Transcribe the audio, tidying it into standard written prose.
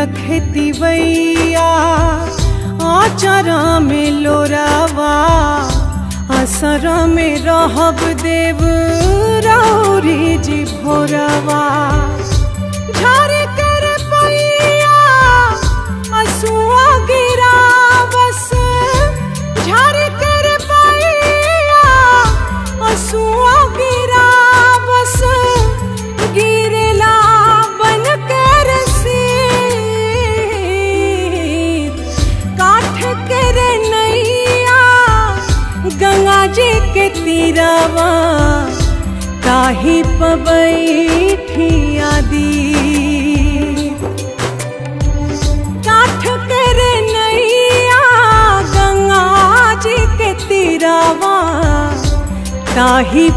रखती वैया आचरा में लोरावा असरा में रहब देव रौरी जी भोरवा झार कर पैया असुआ गिरा बस झार कर पैया असुआ गिरा बस गिरला बन कर सिर काठ कर नैया गंगा जी के तीरवा ताही पबैठी आदि काठ कर नैया गंगा जी के तीरवा ताही